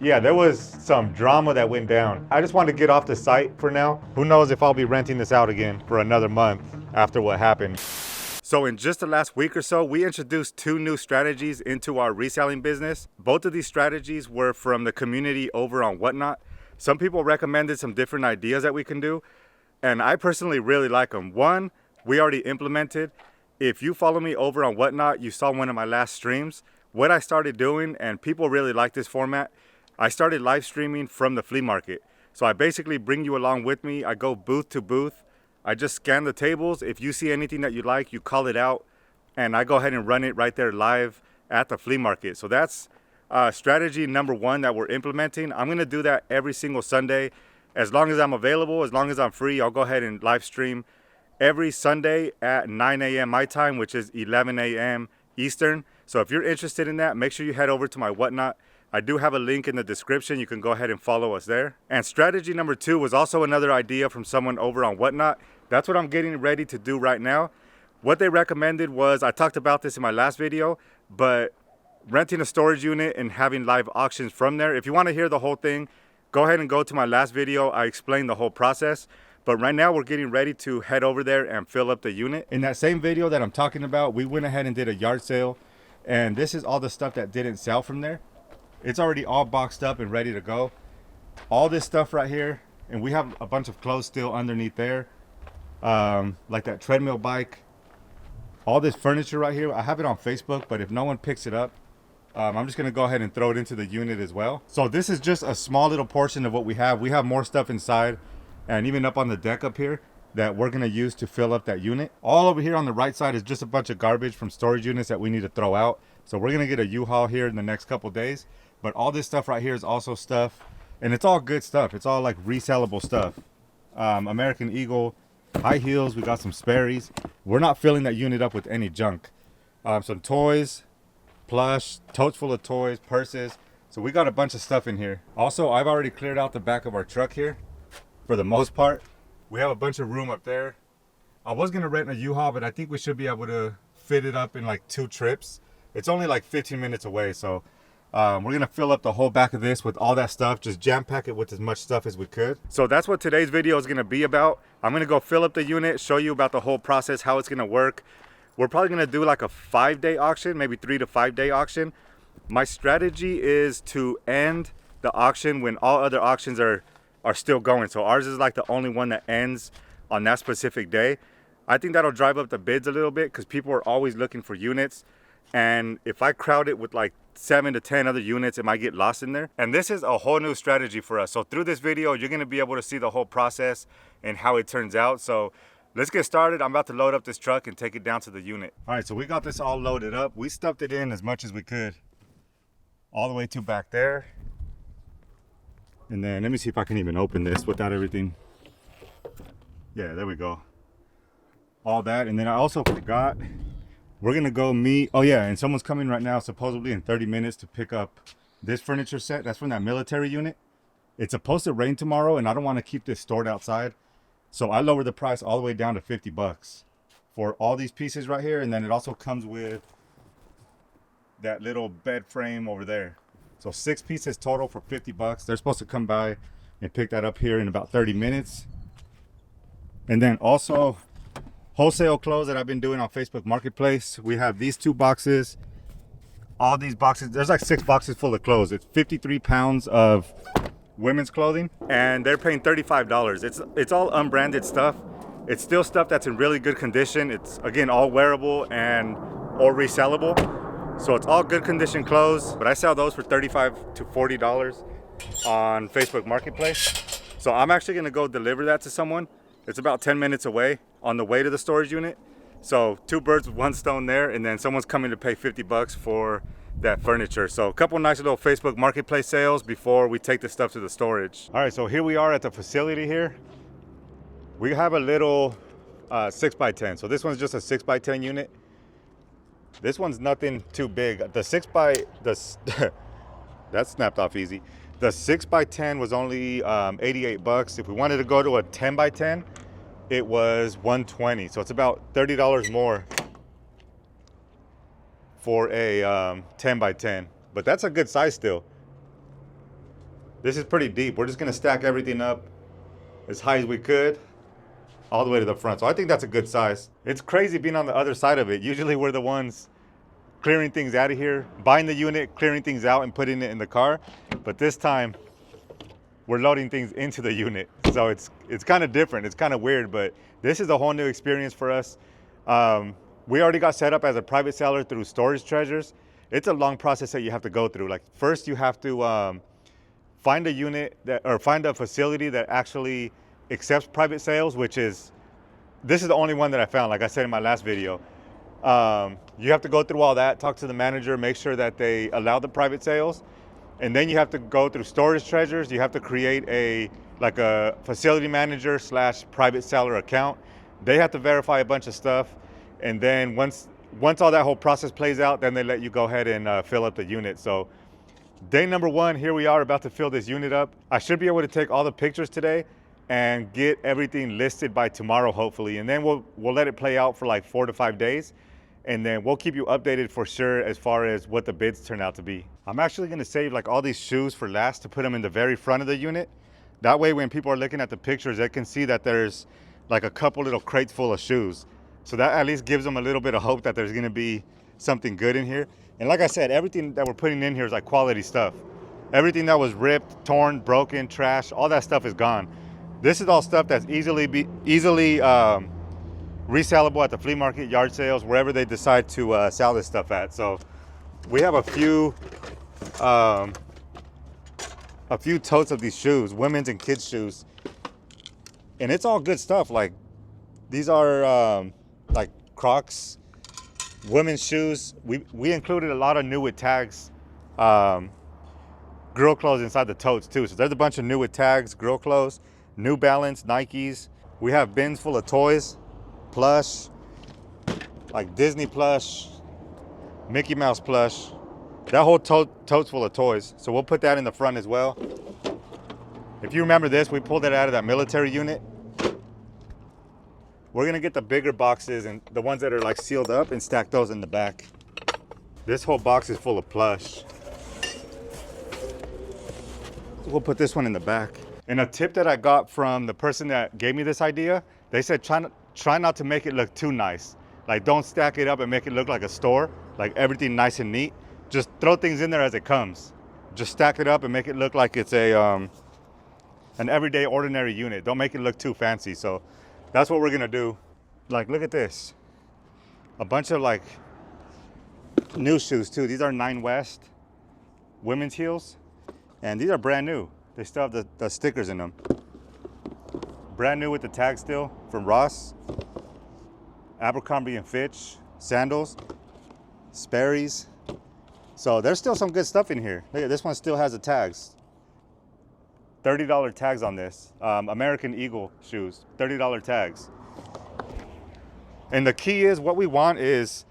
Yeah, there was some drama that went down. I just wanted to get off the site for now. Who knows if I'll be renting this out again for another month after what happened. So in just the last week or so, we introduced 2 new strategies into our reselling business. Both of these strategies were from the community over on Whatnot. Some people recommended some different ideas that we can do, and I personally really like them. One, we already implemented. If you follow me over on Whatnot, you saw one of my last streams. What I started doing, and people really like this format, I started live streaming from the flea market. So I basically bring you along with me. I go booth to booth. I just scan the tables. If you see anything that you like, you call it out, and I go ahead and run it right there live at the flea market. So that's strategy number 1 that we're implementing. I'm gonna do that every single Sunday. As long as I'm available, as long as I'm free, I'll go ahead and live stream every Sunday at 9 a.m. my time, which is 11 a.m. Eastern. So if you're interested in that, make sure you head over to my Whatnot. I do have a link in the description. You can go ahead and follow us there. And strategy number 2 was also another idea from someone over on Whatnot. That's what I'm getting ready to do right now. What they recommended was, I talked about this in my last video, but renting a storage unit and having live auctions from there. If you want to hear the whole thing, go ahead and go to my last video. I explained the whole process. But right now we're getting ready to head over there and fill up the unit. In that same video that I'm talking about, we went ahead and did a yard sale. And this is all the stuff that didn't sell from there. It's already all boxed up and ready to go. All this stuff right here, and we have a bunch of clothes still underneath there, like that treadmill bike. All this furniture right here, I have it on Facebook, but if no one picks it up, I'm just gonna go ahead and throw it into the unit as well. So this is just a small little portion of what we have. We have more stuff inside and even up on the deck up here that we're gonna use to fill up that unit. All over here on the right side is just a bunch of garbage from storage units that we need to throw out. So we're gonna get a U-Haul here in the next couple days. But all this stuff right here is also stuff, and it's all good stuff. It's all like resellable stuff. American Eagle, high heels, we got some Sperry's. We're not filling that unit up with any junk. Some toys, plush, totes full of toys, purses. So we got a bunch of stuff in here. Also, I've already cleared out the back of our truck here for the most part. We have a bunch of room up there. I was gonna rent a U-Haul, but I think we should be able to fit it up in like 2 trips. It's only like 15 minutes away, so we're gonna fill up the whole back of this with all that stuff, just jam pack it with as much stuff as we could. So that's what today's video is gonna be about. I'm gonna go fill up the unit, show you about the whole process, how it's gonna work. We're probably gonna do like a 5-day auction, maybe 3 to 5 day auction. My strategy is to end the auction when all other auctions are still going. So ours is like the only one that ends on that specific day. I think that'll drive up the bids a little bit because people are always looking for units. And if I crowd it with like 7 to 10 other units, it might get lost in there. And this is a whole new strategy for us. So through this video, you're gonna be able to see the whole process and how it turns out. So let's get started. I'm about to load up this truck and take it down to the unit. All right, so we got this all loaded up. We stuffed it in as much as we could, all the way to back there. And then let me see if I can even open this without everything. Yeah, there we go. All that, and then I also forgot, we're gonna go meet, oh yeah, and someone's coming right now, supposedly in 30 minutes to pick up this furniture set. That's from that military unit. It's supposed to rain tomorrow, and I don't want to keep this stored outside. So I lowered the price all the way down to 50 bucks for all these pieces right here. And then it also comes with that little bed frame over there. So 6 pieces total for 50 bucks. They're supposed to come by and pick that up here in about 30 minutes. And then also wholesale clothes that I've been doing on Facebook Marketplace. We have these 2 boxes, all these boxes. There's like 6 boxes full of clothes. It's 53 pounds of women's clothing, and they're paying $35. It's all unbranded stuff. It's still stuff that's in really good condition. It's again all wearable and or resellable. So it's all good condition clothes, but I sell those for $35 to $40 on Facebook Marketplace. So I'm actually gonna go deliver that to someone. It's about 10 minutes away on the way to the storage unit. So 2 birds with 1 stone there, and then someone's coming to pay 50 bucks for that furniture. So a couple nice little Facebook Marketplace sales before we take the stuff to the storage. All right, so here we are at the facility here. We have a little 6x10. So this one's just a 6x10 unit. This one's nothing too big. The that snapped off easy. The 6x10 was only 88 bucks. If we wanted to go to a 10x10, it was 120. So it's about $30 more for a 10x10. But that's a good size still. This is pretty deep. We're just gonna stack everything up as high as we could, all the way to the front. So I think that's a good size. It's crazy being on the other side of it. Usually we're the ones clearing things out of here, buying the unit, clearing things out and putting it in the car. But this time we're loading things into the unit. So it's kind of different. It's kind of weird, but this is a whole new experience for us. We already got set up as a private seller through Storage Treasures. It's a long process that you have to go through. Like first you have to find a unit that, or find a facility that actually accepts private sales, this is the only one that I found, like I said in my last video. You have to go through all that, talk to the manager, make sure that they allow the private sales. And then you have to go through Storage Treasures. You have to create a facility manager / private seller account. They have to verify a bunch of stuff. And then once all that whole process plays out, then they let you go ahead and fill up the unit. So day number 1, here we are about to fill this unit up. I should be able to take all the pictures today and get everything listed by tomorrow, hopefully. And then we'll let it play out for like 4 to 5 days. And then we'll keep you updated for sure as far as what the bids turn out to be. I'm actually gonna save like all these shoes for last to put them in the very front of the unit. That way when people are looking at the pictures, they can see that there's like a couple little crates full of shoes. So that at least gives them a little bit of hope that there's gonna be something good in here. And like I said, everything that we're putting in here is like quality stuff. Everything that was ripped, torn, broken, trash, all that stuff is gone. This is all stuff that's easily resellable at the flea market, yard sales, wherever they decide to sell this stuff at. So we have a few totes of these shoes, women's and kids shoes, and it's all good stuff. Like these are like Crocs, women's shoes. We included a lot of new with tags, girl clothes inside the totes too. So there's a bunch of new with tags, girl clothes, New Balance, Nikes. We have bins full of toys, plush, like Disney plush, Mickey Mouse plush. That whole tote's full of toys. So we'll put that in the front as well. If you remember this, we pulled it out of that military unit. We're gonna get the bigger boxes and the ones that are like sealed up and stack those in the back. This whole box is full of plush. So we'll put this one in the back. And a tip that I got from the person that gave me this idea, they said try not to make it look too nice. Like don't stack it up and make it look like a store, like everything nice and neat. Just throw things in there as it comes. Just stack it up and make it look like it's an everyday ordinary unit. Don't make it look too fancy. So that's what we're gonna do. Like look at this. A bunch of like new shoes too. These are 9 West women's heels. And these are brand new. They still have the stickers in them. Brand new with the tag still from Ross. Abercrombie and Fitch, sandals, Sperry's. So there's still some good stuff in here. Look at this one, still has the tags. $30 tags on this. American Eagle shoes, $30 tags. And the key is, what we want is,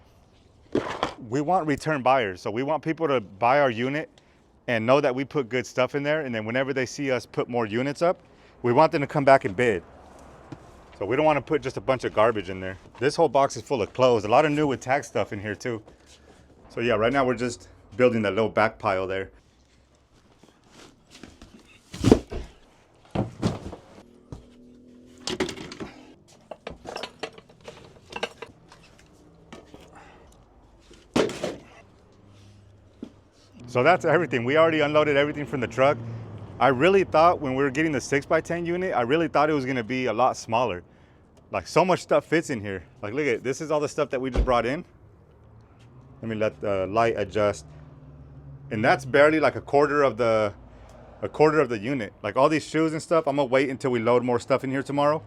we want return buyers. So we want people to buy our unit and know that we put good stuff in there. And then whenever they see us put more units up, we want them to come back and bid. So we don't want to put just a bunch of garbage in there. This whole box is full of clothes. A lot of new with tag stuff in here too. So yeah, right now we're just building that little back pile there. So that's everything. We already unloaded everything from the truck. I really thought when we were getting the 6x10 unit, I really thought it was gonna be a lot smaller. Like so much stuff fits in here. Like look at it, this is all the stuff that we just brought in. Let me let the light adjust. And that's barely like a quarter of the unit. Like all these shoes and stuff, I'm gonna wait until we load more stuff in here tomorrow.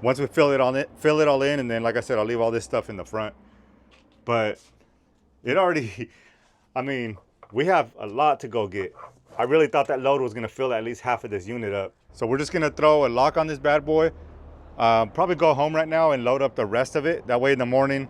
Once we fill it all in, and then like I said, I'll leave all this stuff in the front. But it already, I mean, we have a lot to go get. I really thought that load was gonna fill at least half of this unit up. So we're just gonna throw a lock on this bad boy. Probably go home right now and load up the rest of it. That way in the morning,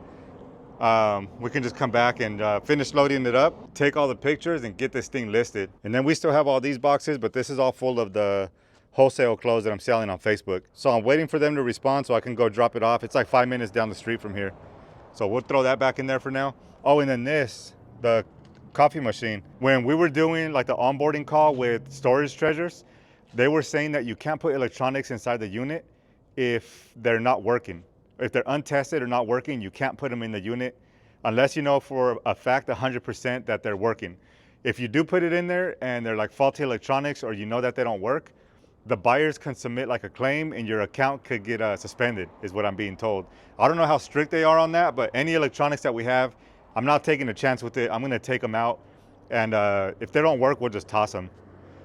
we can just come back and finish loading it up, take all the pictures and get this thing listed. And then we still have all these boxes, but this is all full of the wholesale clothes that I'm selling on Facebook. So I'm waiting for them to respond so I can go drop it off. It's like 5 minutes down the street from here. So we'll throw that back in there for now. Oh, and then this, the coffee machine. When we were doing like the onboarding call with Storage Treasures, they were saying that you can't put electronics inside the unit if they're not working. If they're untested or not working, you can't put them in the unit unless you know for a fact 100% that they're working. If you do put it in there and they're like faulty electronics or you know that they don't work, the buyers can submit like a claim and your account could get suspended, is what I'm being told. I don't know how strict they are on that, but any electronics that we have, I'm not taking a chance with it. I'm gonna take them out, and if they don't work, we'll just toss them.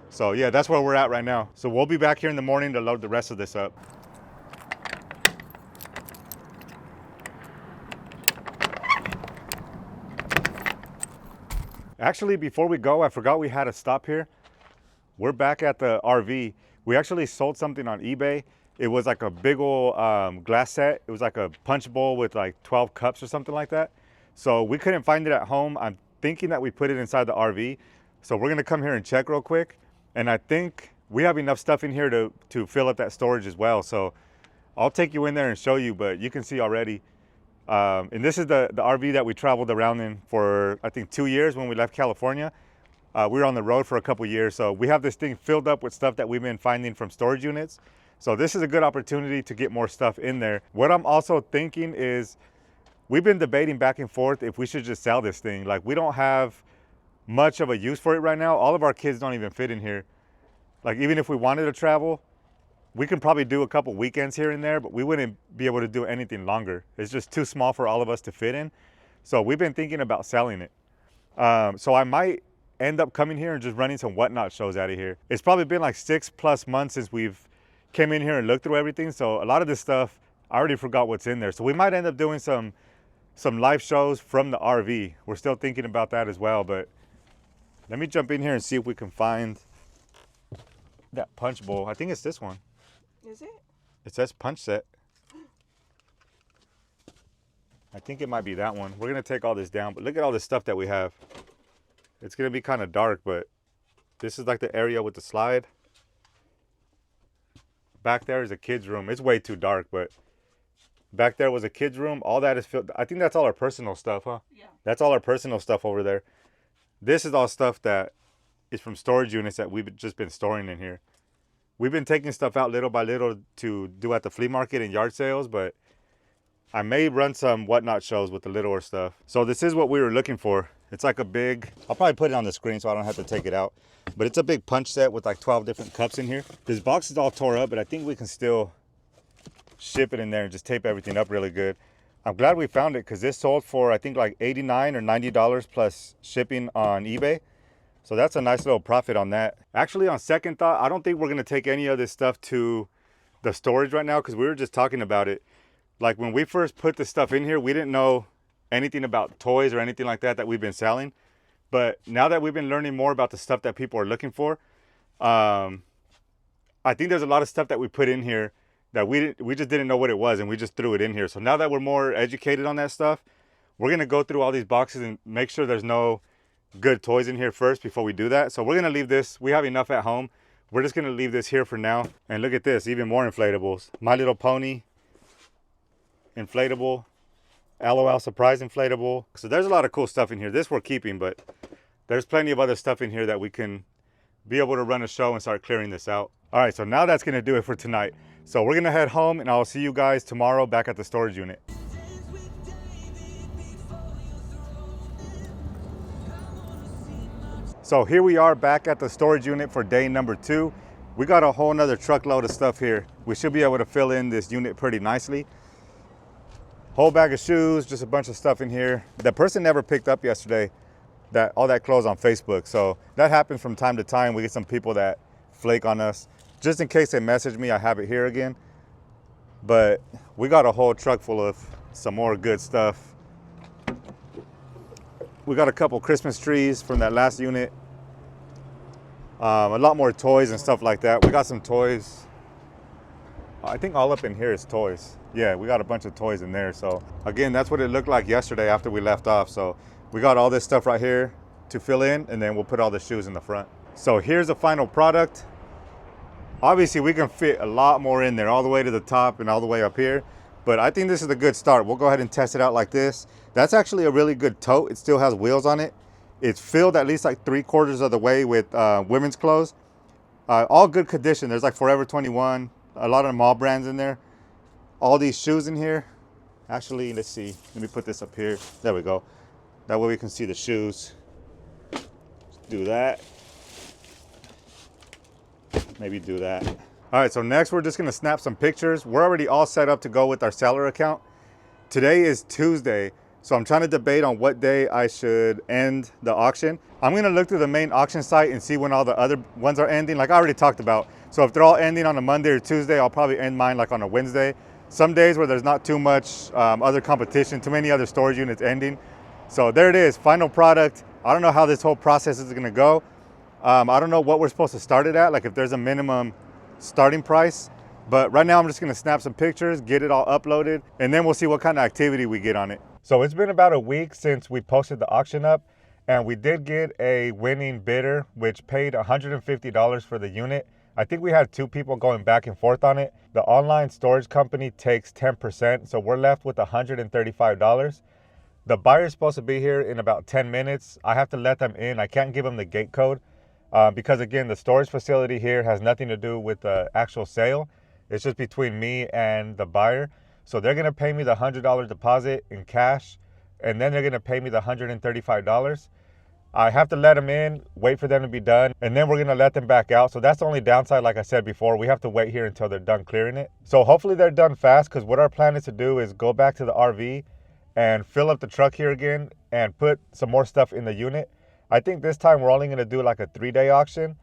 So yeah, that's where we're at right now. So we'll be back here in the morning to load the rest of this up. Actually, before we go, I forgot we had a stop here. We're back at the RV. We actually sold something on eBay. It was like a big old glass set. It was like a punch bowl with like 12 cups or something like that. So we couldn't find it at home. I'm thinking that we put it inside the RV. So we're gonna come here and check real quick. And I think we have enough stuff in here to fill up that storage as well. So I'll take you in there and show you, but you can see already. And this is the RV that we traveled around in for, I think, 2 years when we left California. We were on the road for a couple years, so we have this thing filled up with stuff that we've been finding from storage units. So this is a good opportunity to get more stuff in there. What I'm also thinking is, we've been debating back and forth if we should just sell this thing. Like, we don't have much of a use for it right now. All of our kids don't even fit in here. Like, even if we wanted to travel, we can probably do a couple weekends here and there, but we wouldn't be able to do anything longer. It's just too small for all of us to fit in. So we've been thinking about selling it. So I might end up coming here and just running some whatnot shows out of here. It's probably been like 6+ months since we've came in here and looked through everything. So a lot of this stuff, I already forgot what's in there. So we might end up doing some live shows from the RV. We're still thinking about that as well, but let me jump in here and see if we can find that punch bowl. I think it's this one. Is it? It says punch set. I think it might be that one. We're gonna take all this down, but look at all this stuff that we have. It's gonna be kind of dark, but this is like the area with the slide. Back there is a kid's room. It's way too dark, but back there was a kid's room. All that is filled. I think that's all our personal stuff, huh? Yeah. That's all our personal stuff over there. This is all stuff that is from storage units that we've just been storing in here. We've been taking stuff out little by little to do at the flea market and yard sales, but I may run some whatnot shows with the littler stuff. So this is what we were looking for. It's like a big, I'll probably put it on the screen so I don't have to take it out, but it's a big punch set with like 12 different cups in here. This box is all tore up, but I think we can still ship it in there and just tape everything up really good. I'm glad we found it because this sold for, I think, like $89 or $90 plus shipping on eBay. So that's a nice little profit on that. Actually, on second thought, I don't think we're gonna take any of this stuff to the storage right now because we were just talking about it. Like, when we first put the stuff in here, we didn't know anything about toys or anything like that we've been selling. But now that we've been learning more about the stuff that people are looking for, I think there's a lot of stuff that we put in here that we just didn't know what it was, and we just threw it in here. So now that we're more educated on that stuff, we're gonna go through all these boxes and make sure there's no good toys in here first before we do that. So we're gonna leave this. We have enough at home. We're just gonna leave this here for now. And look at this, even more inflatables. My Little Pony inflatable, LOL surprise inflatable. So there's a lot of cool stuff in here. This we're keeping, but there's plenty of other stuff in here that we can be able to run a show and start clearing this out. All right, so now that's gonna do it for tonight. So we're gonna head home, and I'll see you guys tomorrow back at the storage unit. So here we are back at the storage unit for day number 2. We got a whole nother truckload of stuff here. We should be able to fill in this unit pretty nicely. Whole bag of shoes, just a bunch of stuff in here. The person never picked up yesterday all that clothes on Facebook. So that happens from time to time. We get some people that flake on us. Just in case they message me, I have it here again. But we got a whole truck full of some more good stuff. We got a couple Christmas trees from that last unit. A lot more toys and stuff like that. We got some toys. I think all up in here is toys. Yeah, we got a bunch of toys in there. So again, that's what it looked like yesterday after we left off. So we got all this stuff right here to fill in, and then we'll put all the shoes in the front. So here's the final product. Obviously, we can fit a lot more in there, all the way to the top and all the way up here. But I think this is a good start. We'll go ahead and test it out like this. That's actually a really good tote. It still has wheels on it. It's filled at least like 3/4 of the way with women's clothes. All good condition. There's like Forever 21, a lot of mall brands in there. All these shoes in here. Actually, let's see. Let me put this up here. There we go. That way we can see the shoes. Do that. Maybe do that. All right, so next we're just gonna snap some pictures. We're already all set up to go with our seller account. Today is Tuesday, so I'm trying to debate on what day I should end the auction. I'm gonna look through the main auction site and see when all the other ones are ending, like I already talked about. So if they're all ending on a Monday or Tuesday, I'll probably end mine like on a Wednesday. Some days where there's not too much other competition, too many other storage units ending. So there it is, final product. I don't know how this whole process is gonna go. I don't know what we're supposed to start it at, like if there's a minimum starting price. But right now I'm just gonna snap some pictures, get it all uploaded, and then we'll see what kind of activity we get on it. So it's been about a week since we posted the auction up, and we did get a winning bidder, which paid $150 for the unit. I think we had 2 people going back and forth on it. The online storage company takes 10%, so we're left with $135. The buyer's supposed to be here in about 10 minutes. I have to let them in. I can't give them the gate code because again, the storage facility here has nothing to do with the actual sale. It's just between me and the buyer. So they're gonna pay me the $100 deposit in cash, and then they're gonna pay me the $135. I have to let them in, wait for them to be done, and then we're gonna let them back out. So that's the only downside, like I said before, we have to wait here until they're done clearing it. So hopefully they're done fast, because what our plan is to do is go back to the RV and fill up the truck here again and put some more stuff in the unit. I think this time we're only gonna do like a 3-day auction,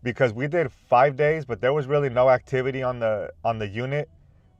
because we did 5 days, but there was really no activity on the unit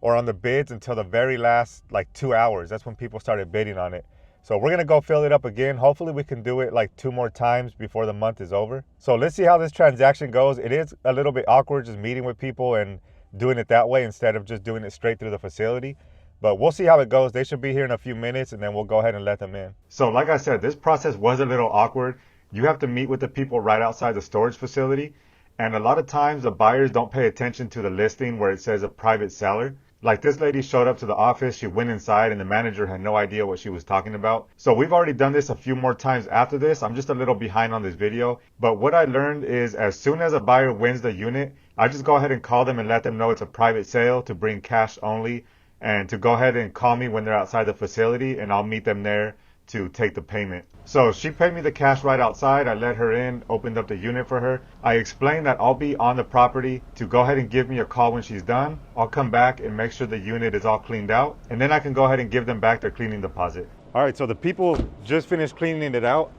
or on the bids until the very last like 2 hours. That's when people started bidding on it. So we're gonna go fill it up again. Hopefully we can do it like 2 more times before the month is over. So let's see how this transaction goes. It is a little bit awkward just meeting with people and doing it that way instead of just doing it straight through the facility. But we'll see how it goes. They should be here in a few minutes, and then we'll go ahead and let them in. So like I said, this process was a little awkward. You have to meet with the people right outside the storage facility. And a lot of times the buyers don't pay attention to the listing where it says a private seller. Like this lady showed up to the office, she went inside, and the manager had no idea what she was talking about. So we've already done this a few more times after this. I'm just a little behind on this video. But what I learned is as soon as a buyer wins the unit, I just go ahead and call them and let them know it's a private sale, to bring cash only, and to go ahead and call me when they're outside the facility, and I'll meet them there to take the payment. So she paid me the cash right outside. I let her in, opened up the unit for her. I explained that I'll be on the property to go ahead and give me a call when she's done. I'll come back and make sure the unit is all cleaned out, and then I can go ahead and give them back their cleaning deposit. All right, so the people just finished cleaning it out.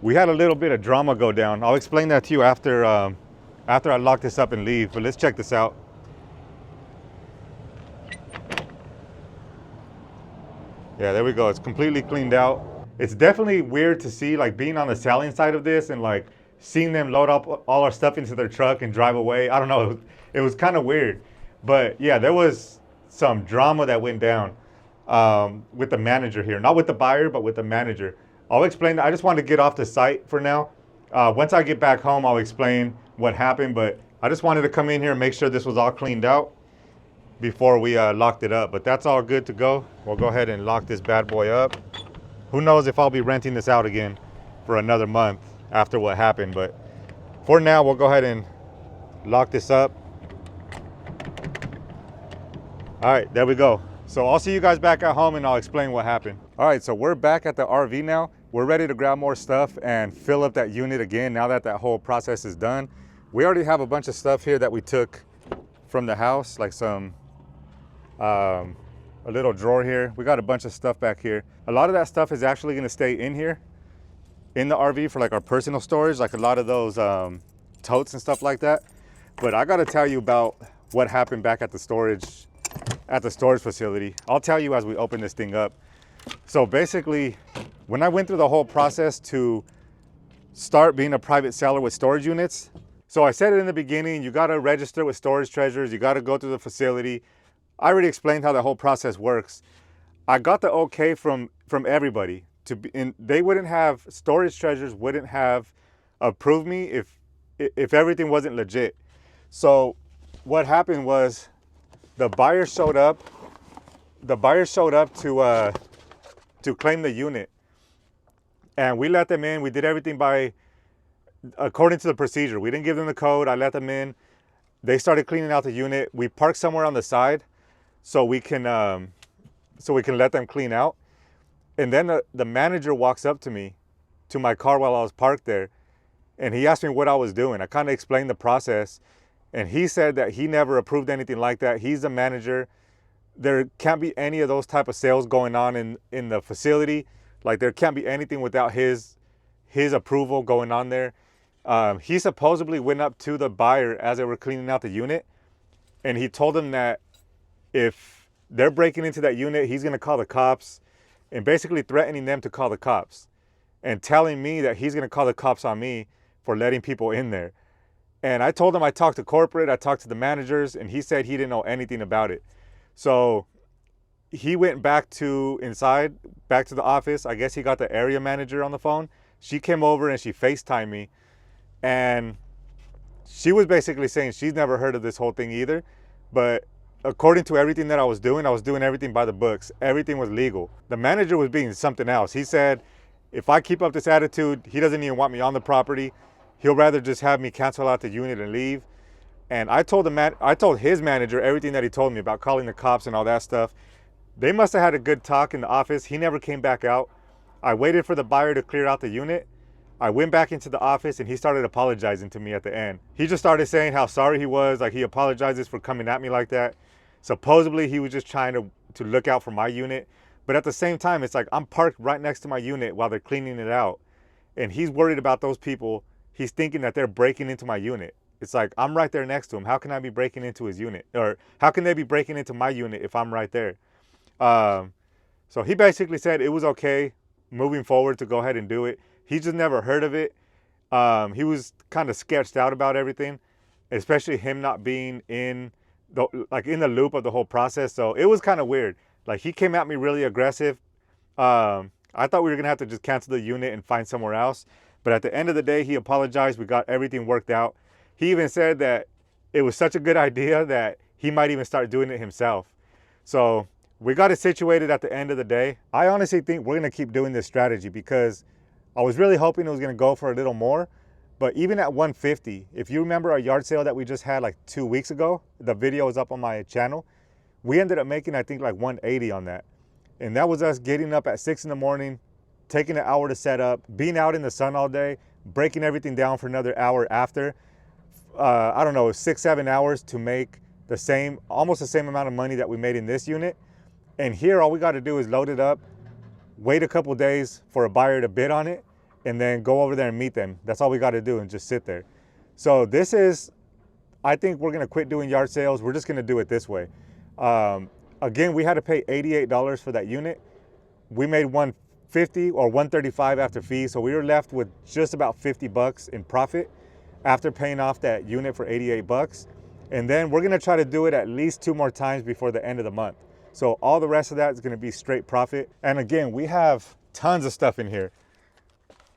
We had a little bit of drama go down. I'll explain that to you after I lock this up and leave, but let's check this out. Yeah, there we go. It's completely cleaned out. It's definitely weird to see, like being on the selling side of this and like seeing them load up all our stuff into their truck and drive away. I don't know. It was kind of weird. But yeah, there was some drama that went down with the manager here. Not with the buyer, but with the manager. I'll explain that. I just wanted to get off the site for now. Once I get back home, I'll explain what happened. But I just wanted to come in here and make sure this was all cleaned out before we locked it up. But that's all good to go. We'll go ahead and lock this bad boy up. Who knows if I'll be renting this out again for another month after what happened. But for now, we'll go ahead and lock this up. All right, there we go. So I'll see you guys back at home and I'll explain what happened. All right, so we're back at the RV now. We're ready to grab more stuff and fill up that unit again now that that whole process is done. We already have a bunch of stuff here that we took from the house, like some a little drawer here. We got a bunch of stuff back here. A lot of that stuff is actually gonna stay in here in the RV for like our personal storage, like a lot of those totes and stuff like that. But I gotta tell you about what happened back at the storage facility. I'll tell you as we open this thing up. So basically, when I went through the whole process to start being a private seller with storage units, so I said it in the beginning, you gotta register with Storage Treasures, you gotta go through the facility. I already explained how the whole process works. I got the okay from everybody to be, and they wouldn't have, Storage Treasures wouldn't have approved me if everything wasn't legit. So what happened was the buyer showed up. The buyer showed up to claim the unit, And we let them in. We did everything according to the procedure. We didn't give them the code. I let them in. They started cleaning out the unit. We parked somewhere on the side so we can let them clean out. And then the manager walks up to me, to my car while I was parked there, and he asked me what I was doing. I kind of explained the process, and he said that he never approved anything like that. He's the manager. There can't be any of those type of sales going on in the facility. Like, there can't be anything without his approval going on there. He supposedly went up to the buyer as they were cleaning out the unit, and he told them that if they're breaking into that unit, he's going to call the cops, and basically threatening them to call the cops and telling me that he's going to call the cops on me for letting people in there. And I told him I talked to corporate, I talked to the managers, and he said he didn't know anything about it. So he went back to the office. I guess he got the area manager on the phone. She came over and she FaceTimed me. And she was basically saying she's never heard of this whole thing either. But according to everything that I was doing everything by the books. Everything was legal. The manager was being something else. He said, if I keep up this attitude, he doesn't even want me on the property. He'll rather just have me cancel out the unit and leave. And I told his manager everything that he told me about calling the cops and all that stuff. They must have had a good talk in the office. He never came back out. I waited for the buyer to clear out the unit. I went back into the office and he started apologizing to me at the end. He just started saying how sorry he was, like he apologizes for coming at me like that. Supposedly he was just trying to look out for my unit. But at the same time, it's like I'm parked right next to my unit while they're cleaning it out. And he's worried about those people. He's thinking that they're breaking into my unit. It's like, I'm right there next to him. How can I be breaking into his unit? Or how can they be breaking into my unit if I'm right there? So he basically said it was okay moving forward to go ahead and do it. He just never heard of it. He was kind of sketched out about everything, especially him not being in the loop of the whole process. So it was kind of weird. Like, he came at me really aggressive. I thought we were gonna have to just cancel the unit and find somewhere else. But at the end of the day, he apologized. We got everything worked out. He even said that it was such a good idea that he might even start doing it himself. So we got it situated at the end of the day. I honestly think we're gonna keep doing this strategy because I was really hoping it was gonna go for a little more. But even at 150, if you remember our yard sale that we just had like 2 weeks ago, the video is up on my channel. We ended up making, I think, like 180 on that. And that was us getting up at 6 in the morning, taking an hour to set up, being out in the sun all day, breaking everything down for another hour after. I don't know, 6-7 hours to make almost the same amount of money that we made in this unit. And here, all we got to do is load it up, wait a couple days for a buyer to bid on it, and then go over there and meet them. That's all we got to do and just sit there. So I think we're going to quit doing yard sales. We're just going to do it this way. Again, we had to pay $88 for that unit. We made $150 or $135 after fees. So we were left with just about $50 in profit after paying off that unit for $88. And then we're going to try to do it at least 2 more times before the end of the month. So all the rest of that is going to be straight profit. And again, we have tons of stuff in here.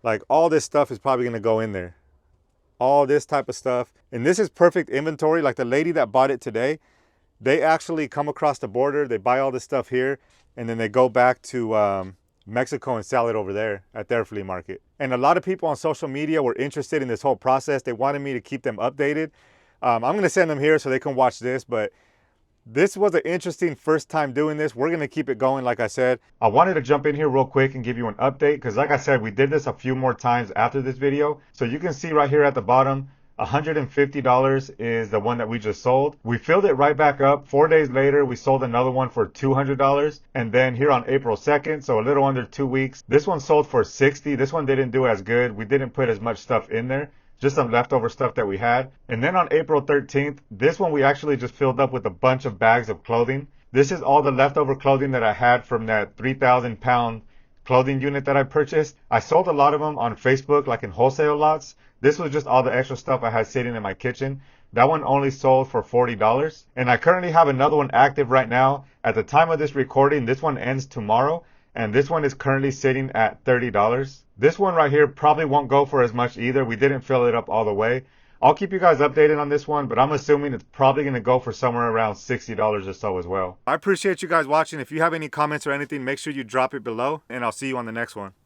Like, all this stuff is probably going to go in there. All this type of stuff. And this is perfect inventory. Like, the lady that bought it today, they actually come across the border, they buy all this stuff here, and then they go back to Mexico and sell it over there at their flea market. And a lot of people on social media were interested in this whole process. They wanted me to keep them updated. I'm going to send them here so they can watch this, but this was an interesting first time doing this. We're going to keep it going, like I said. I wanted to jump in here real quick and give you an update because, like I said, we did this a few more times after this video. So you can see right here at the bottom, $150 is the one that we just sold. We filled it right back up. 4 days later, we sold another one for $200. And then here on April 2nd, so a little under 2 weeks, this one sold for $60. This one didn't do as good. We didn't put as much stuff in there, just some leftover stuff that we had. And then on April 13th, this one we actually just filled up with a bunch of bags of clothing. This is all the leftover clothing that I had from that 3,000 pound clothing unit that I purchased. I sold a lot of them on Facebook, like in wholesale lots. This was just all the extra stuff I had sitting in my kitchen. That one only sold for $40. And I currently have another one active right now. At the time of this recording, this one ends tomorrow. And this one is currently sitting at $30. This one right here probably won't go for as much either. We didn't fill it up all the way. I'll keep you guys updated on this one, but I'm assuming it's probably going to go for somewhere around $60 or so as well. I appreciate you guys watching. If you have any comments or anything, make sure you drop it below, and I'll see you on the next one.